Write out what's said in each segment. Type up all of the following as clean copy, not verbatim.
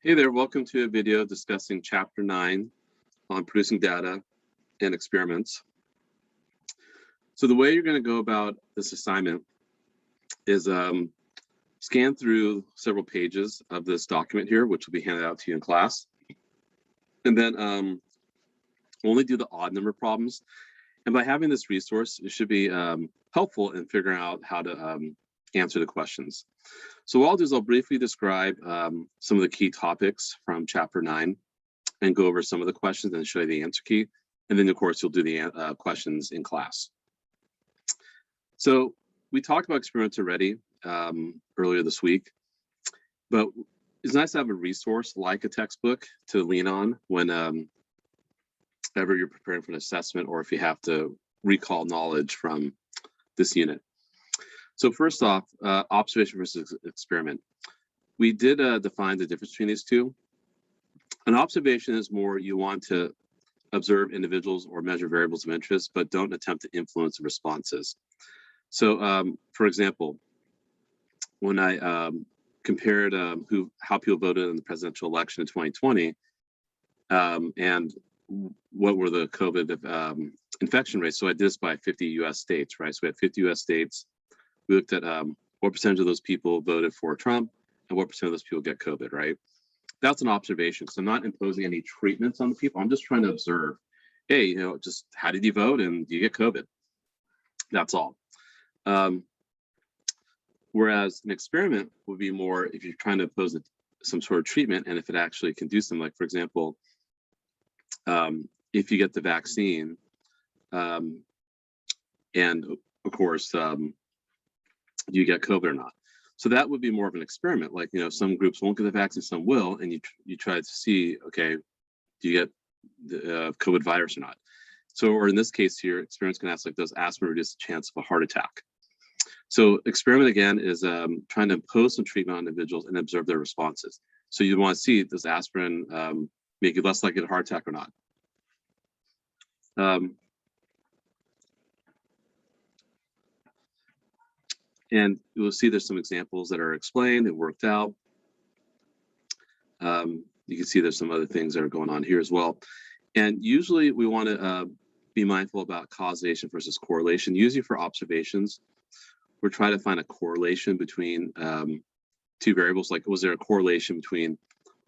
Hey there, welcome to a video discussing Chapter 9 on producing data and experiments. So the way you're going to go about this assignment is scan through several pages of this document here, which will be handed out to you in class. And then only do the odd number problems. And by having this resource, it should be helpful in figuring out how to answer the questions. So what I'll do is I'll briefly describe some of the key topics from Chapter 9 and go over some of the questions and show you the answer key. And then, of course, you'll do the questions in class. So we talked about experiments already earlier this week, but it's nice to have a resource like a textbook to lean on when ever you're preparing for an assessment or if you have to recall knowledge from this unit. So first off, observation versus experiment. We did define the difference between these two. An observation is more you want to observe individuals or measure variables of interest, but don't attempt to influence the responses. So for example, when I compared how people voted in the presidential election in 2020 and what were the COVID infection rates. So I did this by 50 US states, right? So we had 50 US states. We looked at what percentage of those people voted for Trump and what percent of those people get COVID, right? That's an observation because I'm not imposing any treatments on the people. I'm just trying to observe, hey, just how did you vote and do you get COVID? That's all. Whereas an experiment would be more if you're trying to impose some sort of treatment and if it actually can do something, like, for example, if you get the vaccine and of course, do you get COVID or not? So that would be more of an experiment. Like, some groups won't get the vaccine, some will, and you try to see, okay, do you get the COVID virus or not? So, or in this case here, experiments can ask, like, does aspirin reduce the chance of a heart attack? So experiment, again, is trying to impose some treatment on individuals and observe their responses. So you want to see, does aspirin make you less likely to heart attack or not? And you'll see there's some examples that are explained and worked out. You can see there's some other things that are going on here as well. And usually we want to be mindful about causation versus correlation. Usually for observations, we're trying to find a correlation between two variables. Like, was there a correlation between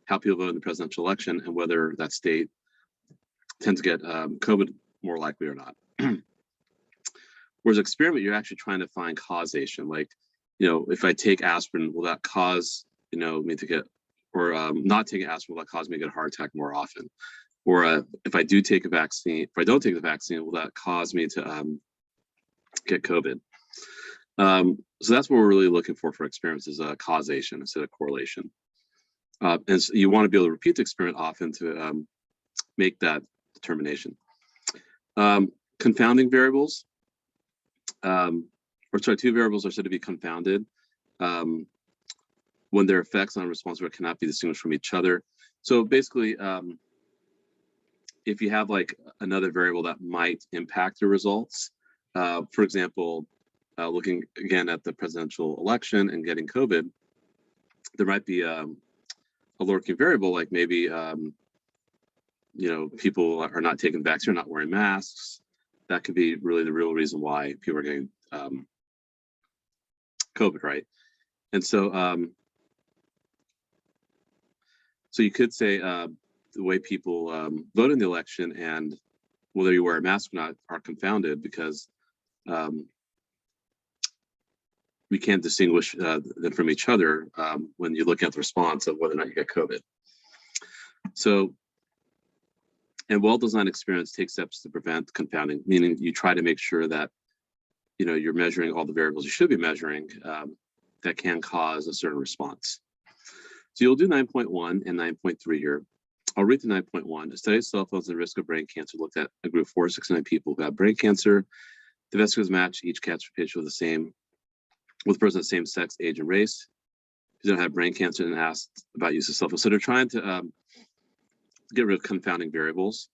how people vote in the presidential election and whether that state tends to get COVID more likely or not? Whereas experiment, you're actually trying to find causation. Like, if I take aspirin, will that cause, me to get, or not taking aspirin, will that cause me to get a heart attack more often? Or if I do take a vaccine, if I don't take the vaccine, will that cause me to get COVID? So that's what we're really looking for experiments, is causation instead of correlation. And so you want to be able to repeat the experiment often to make that determination. Confounding variables. Two variables are said to be confounded when their effects on a response rate cannot be distinguished from each other. So basically, if you have like another variable that might impact your results, for example, looking again at the presidential election and getting COVID, there might be a lurking variable, like maybe people are not taking the vaccine or not wearing masks. That could be really the real reason why people are getting COVID, right? And so, so you could say the way people vote in the election and whether you wear a mask or not are confounded because we can't distinguish them from each other when you look at the response of whether or not you get COVID. So, and well-designed experiments take steps to prevent confounding, meaning you try to make sure that you're measuring all the variables you should be measuring that can cause a certain response. So you'll do 9.1 and 9.3 here. I'll read the 9.1. A study of cell phones and the risk of brain cancer looked at a group of 469 people who had brain cancer. The investigators matched each cancer patient with a person of the same sex, age, and race who don't have brain cancer and asked about use of cell phones. So they're trying to get rid of confounding variables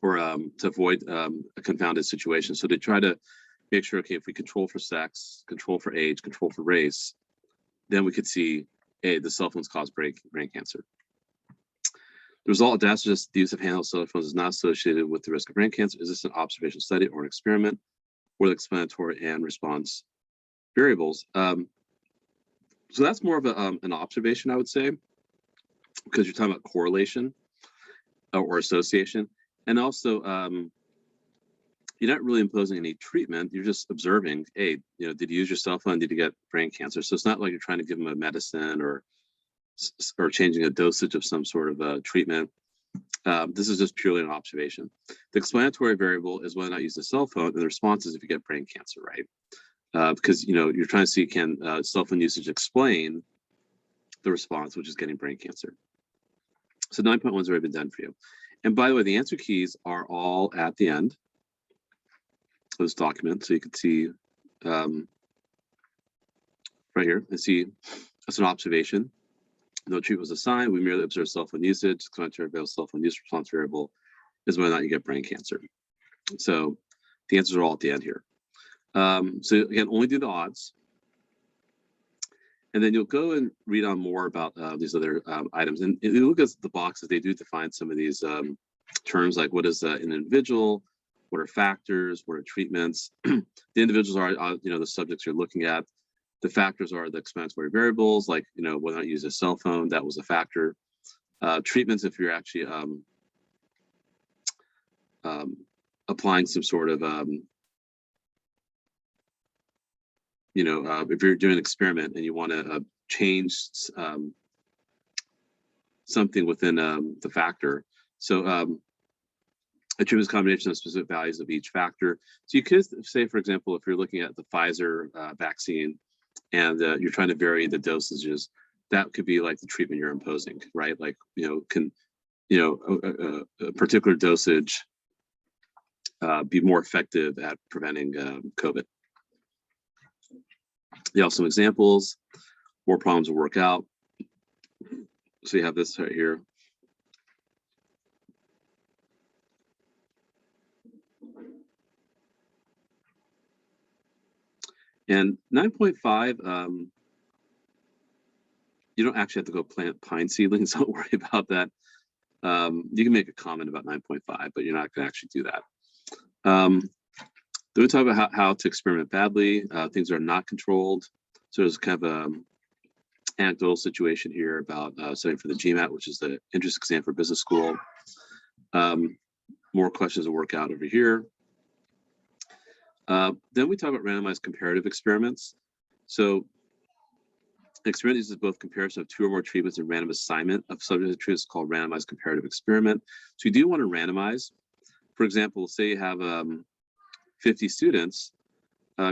or to avoid a confounded situation. So they try to make sure, okay, if we control for sex, control for age, control for race, then we could see, hey, the cell phones cause brain cancer. The result of data suggests the use of handheld cell phones is not associated with the risk of brain cancer. Is this an observational study or an experiment? Or the explanatory and response variables? So that's more of an observation, I would say, because you're talking about correlation or association. And also, you're not really imposing any treatment. You're just observing, hey, did you use your cell phone? Did you get brain cancer? So it's not like you're trying to give them a medicine or changing a dosage of some sort of treatment. This is just purely an observation. The explanatory variable is whether or not you use a cell phone, and the response is if you get brain cancer, right? Because you're trying to see, can cell phone usage explain the response, which is getting brain cancer. So 9.1 has already been done for you. And by the way, the answer keys are all at the end of this document, so you can see right here. And see, that's an observation. No treatment was assigned. We merely observed cell phone usage. Explanatory variable, cell phone use response variable is whether or not you get brain cancer. So the answers are all at the end here. So again, only do the odds. And then you'll go and read on more about these other items. And if you look at the boxes, they do define some of these terms, like what is an individual, what are factors, what are treatments. The individuals are, the subjects you're looking at. The factors are the explanatory variables, like, whether or not you use a cell phone, that was a factor. Treatments, if you're actually applying some sort of, if you're doing an experiment and you want to change something within the factor. So attributes combination of specific values of each factor. So you could say, for example, if you're looking at the Pfizer vaccine and you're trying to vary the dosages, that could be like the treatment you're imposing, right? Like, can a particular dosage be more effective at preventing COVID? You have some examples, more problems will work out. So you have this right here. And 9.5, you don't actually have to go plant pine seedlings. Don't worry about that. You can make a comment about 9.5, but you're not going to actually do that. Then we talk about how to experiment badly. Things are not controlled. So there's kind of an anecdotal situation here about studying for the GMAT, which is the entrance exam for business school. More questions will work out over here. Then we talk about randomized comparative experiments. So experiment uses both comparison of 2 or more treatments and random assignment of subject to treatments called randomized comparative experiment. So you do want to randomize. For example, say you have 50 students,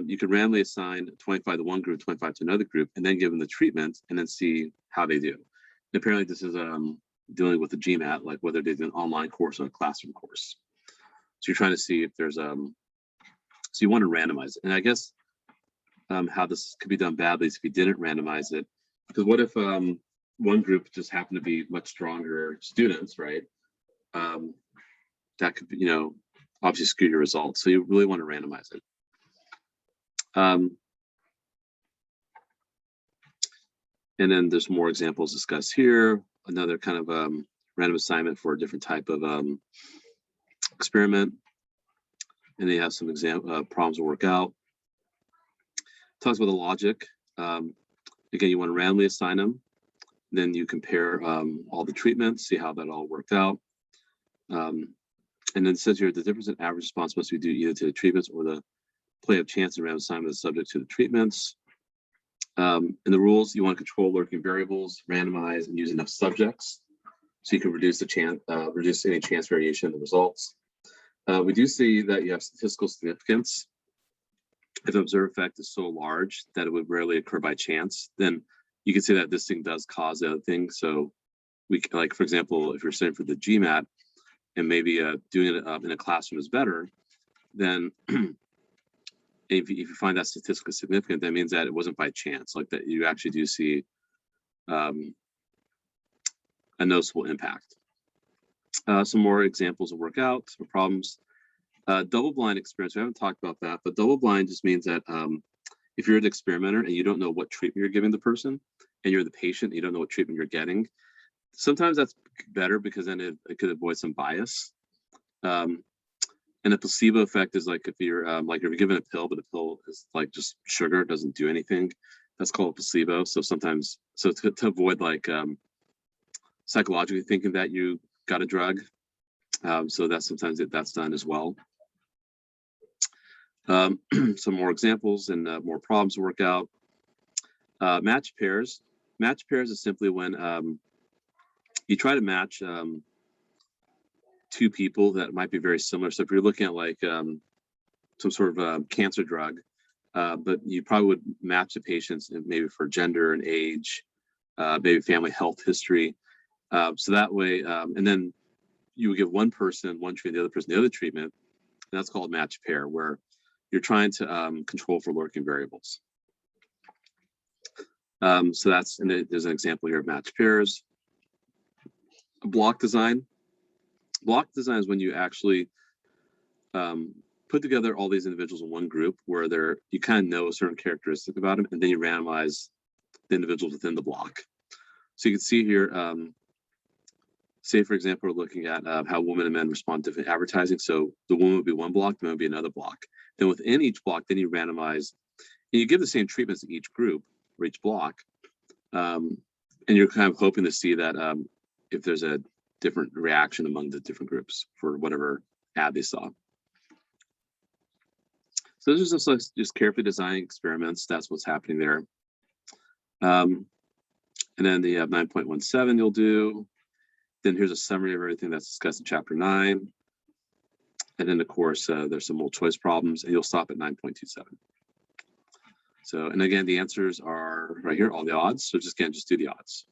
you could randomly assign 25 to one group, 25 to another group, and then give them the treatment and then see how they do. And apparently this is dealing with the GMAT, like whether they do an online course or a classroom course. So you're trying to see if there's so you want to randomize it. And I guess how this could be done badly is if you didn't randomize it, because what if one group just happened to be much stronger students, right? That could be, obviously skew your results. So you really want to randomize it. And then there's more examples discussed here. Another kind of random assignment for a different type of experiment. And they have some problems to work out. Talks about the logic. Again, you want to randomly assign them. Then you compare all the treatments, see how that all worked out. And then it says here, the difference in average response must be due either to the treatments or the play of chance and random assignment is subject to the treatments. In the rules, you want to control lurking variables, randomize, and use enough subjects so you can reduce the chance, reduce any chance variation in the results. We do see that you have statistical significance. If the observed effect is so large that it would rarely occur by chance, then you can say that this thing does cause the other thing. So we, like, for example, if you're studying for the GMAT and maybe doing it in a classroom is better, then if you find that statistically significant, that means that it wasn't by chance, like that you actually do see a noticeable impact. Some more examples will work out, some problems. Double-blind experience, we haven't talked about that, but double-blind just means that if you're an experimenter and you don't know what treatment you're giving the person, and you're the patient, you don't know what treatment you're getting, Sometimes that's better because then it could avoid some bias. And the placebo effect is like if you're like if you're given a pill, but the pill is like just sugar, it doesn't do anything. That's called a placebo. So sometimes, so to avoid like psychologically thinking that you got a drug, so that's sometimes that's done as well. Some more examples and more problems to work out. Match pairs. Match pairs is simply when you try to match two people that might be very similar. So if you're looking at like some sort of cancer drug, but you probably would match the patients maybe for gender and age, maybe family health history. So that way, and then you would give one person one treatment, the other person the other treatment. And that's called match pair, where you're trying to control for lurking variables. So that's, and there's an example here of match pairs. Block design. Block design is when you actually put together all these individuals in one group where you kind of know a certain characteristic about them, and then you randomize the individuals within the block. So you can see here, say for example, we're looking at how women and men respond to different advertising. So the woman would be one block, the man would be another block. Then within each block, then you randomize, and you give the same treatments to each group or each block, and you're kind of hoping to see that if there's a different reaction among the different groups for whatever ad they saw. So this is just carefully designed experiments. That's what's happening there. And then the 9.17 you'll do. Then here's a summary of everything that's discussed in chapter 9. And then of course, there's some multiple choice problems, and you'll stop at 9.27. So, and again, the answers are right here, all the odds. So just do the odds.